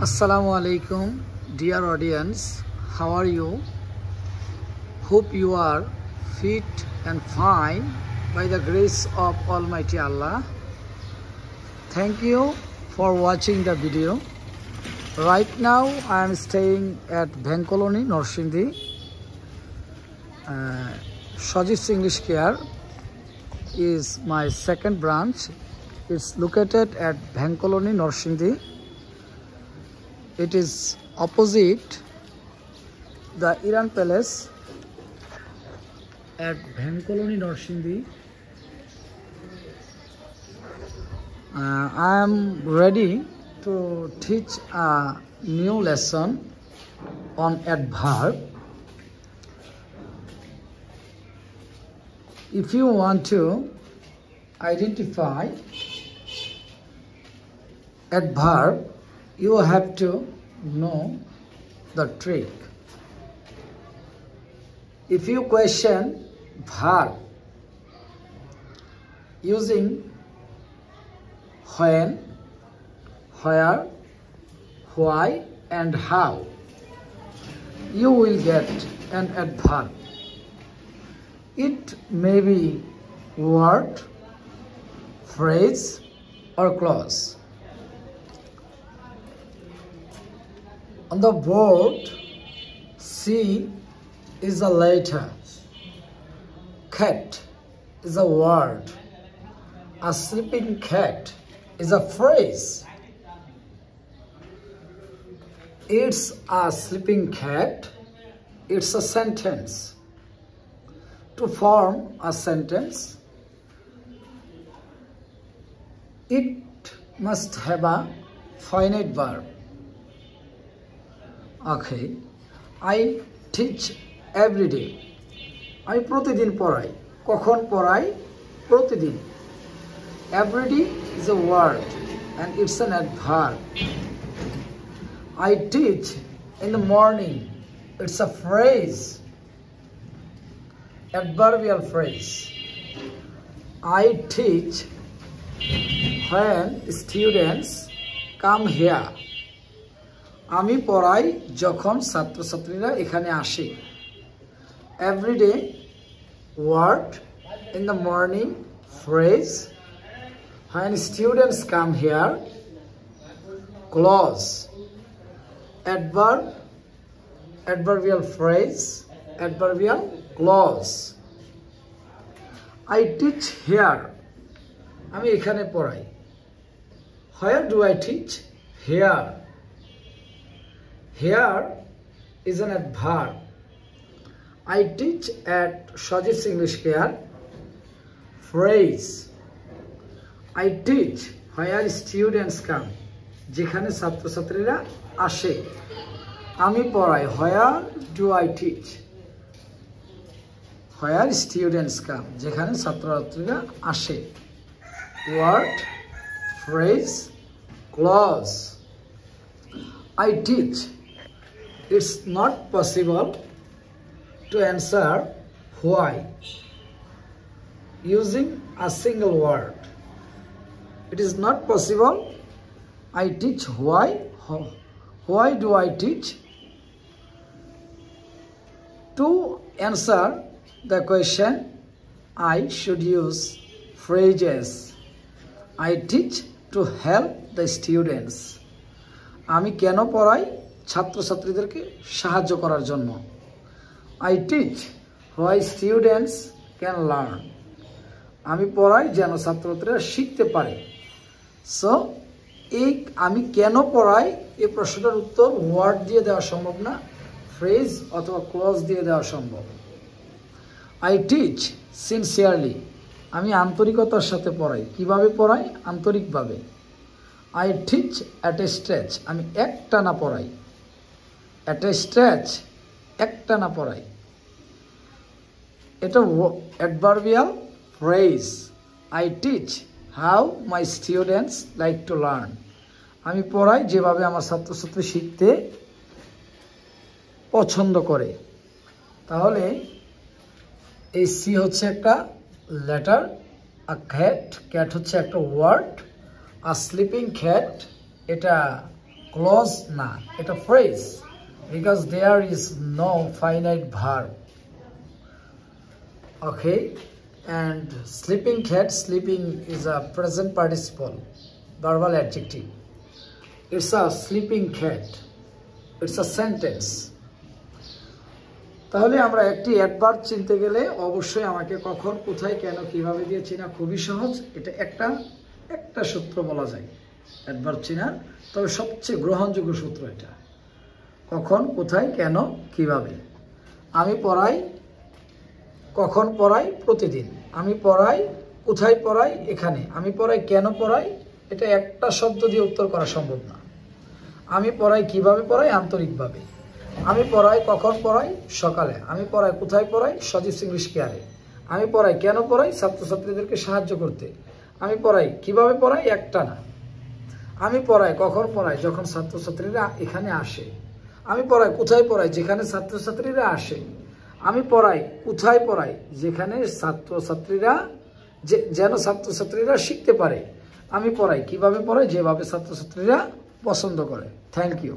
Assalamu alaikum, dear audience. How are you? Hope you are fit and fine by the grace of Almighty Allah. Thank you for watching the video. Right now I am staying at Bank Colony, Norsindi. Shajis English Care is my second branch. It's located at Bank Colony, Norsindi. It is opposite the Iran Palace at Bank Colony, Norsindi. I am ready to teach a new lesson on adverb. If you want to identify adverb, you have to know the trick. If you question verb using when, where, why and how, you will get an adverb. It may be word, phrase or clause. On the board, C is a letter, cat is a word, a sleeping cat is a phrase. It's a sleeping cat, it's a sentence. To form a sentence, it must have a finite verb. Okay, I teach every day. I প্রতিদিন পড়াই। কখন পড়াই? প্রতিদিন। Every day is a word and it's an adverb. I teach in the morning. It's a phrase. Adverbial phrase. I teach when students come here. আমি পড়াই যখন ছাত্রছাত্রীরা এখানে আসে। Every day, word, in the morning, phrase, when students come here, clause, adverb, adverbial phrase, adverbial clause. I teach here. আমি এখানে পড়াই। Where do I teach? Here. Here is an adverb. I teach at Shajis English Care. Phrase. I teach where students come. যেখানে ছাত্রছাত্রীরা আসে। আমি পড়াই। Where do I teach? Where students come. যেখানে ছাত্রছাত্রীরা আসে। Word, phrase, clause. I teach. It's not possible to answer why using a single word. It is not possible. I teach why. Why do I teach? To answer the question, I should use phrases. I teach to help the students. আমি কেন পড়াই? ছাত্রছাত্রীদেরকে সাহায্য করার জন্য। I teach why students can learn. আমি পড়াই যেন ছাত্রছাত্রীরা শিখতে পারে। সো এই আমি কেন পড়াই এই প্রশ্নটার উত্তর ওয়ার্ড দিয়ে দেওয়া সম্ভব না, ফ্রেজ অথবা ক্লজ দিয়ে দেওয়া সম্ভব। I teach sincerely. আমি আন্তরিকতার সাথে পড়াই। কিভাবে পড়াই? আন্তরিকভাবে। I teach at a stretch. আমি একটানা পড়াই। At a stretch, একটানা পড়াই। এটা adverbial phrase. I teach how my students like to learn. আমি পড়াই যেভাবে আমার ছাত্রছাত্রী শিখতে পছন্দ করে। তাহলে এই সি হচ্ছে একটা লেটার, a cat, cat হচ্ছে একটা ওয়ার্ড, a sleeping cat এটা ক্লজ না, এটা phrase, because there is no finite verb. Okay, and sleeping cat, sleeping is a present participle verbal adjective. It's a sleeping cat. It's a sentence. তাহলে আমরা একটি adverb চিনতে গেলে অবশ্যই আমাকে কখন, কোথায়, কেন, কিভাবে দিয়ে চিনা খুবই সহজ। এটা একটা সূত্র বলা যায় অ্যাডভার্ব চিনার, তবে সবচেয়ে গ্রহণযোগ্য সূত্র এটা। কখন, কোথায়, কেন, কিভাবে। আমি পড়াই, কখন পড়াই, প্রতিদিন। আমি পড়াই, কোথায় পড়াই, এখানে। আমি পড়াই, কেন পড়াই, এটা একটা শব্দ দিয়ে উত্তর করা সম্ভব না। আমি পড়াই, কিভাবে পড়াই, আন্তরিকভাবে। আমি পড়াই, কখন পড়াই, সকালে। আমি পড়াই, কোথায় পড়াই, সজীব ইংলিশ কেয়ারে। আমি পড়াই, কেন পড়াই, ছাত্রছাত্রীদেরকে সাহায্য করতে। আমি পড়াই, কিভাবে পড়াই, একটা না। আমি পড়াই, কখন পড়াই, যখন ছাত্রছাত্রীরা এখানে আসে। আমি পড়াই, কোথায় পড়াই, যেখানে ছাত্রছাত্রীরা আসে। আমি পড়াই, কোথায় পড়াই, যেখানে ছাত্রছাত্রীরা যেন ছাত্রছাত্রীরা শিখতে পারে। আমি পড়াই, কিভাবে পড়াই, যেভাবে ছাত্রছাত্রীরা পছন্দ করে। Thank you.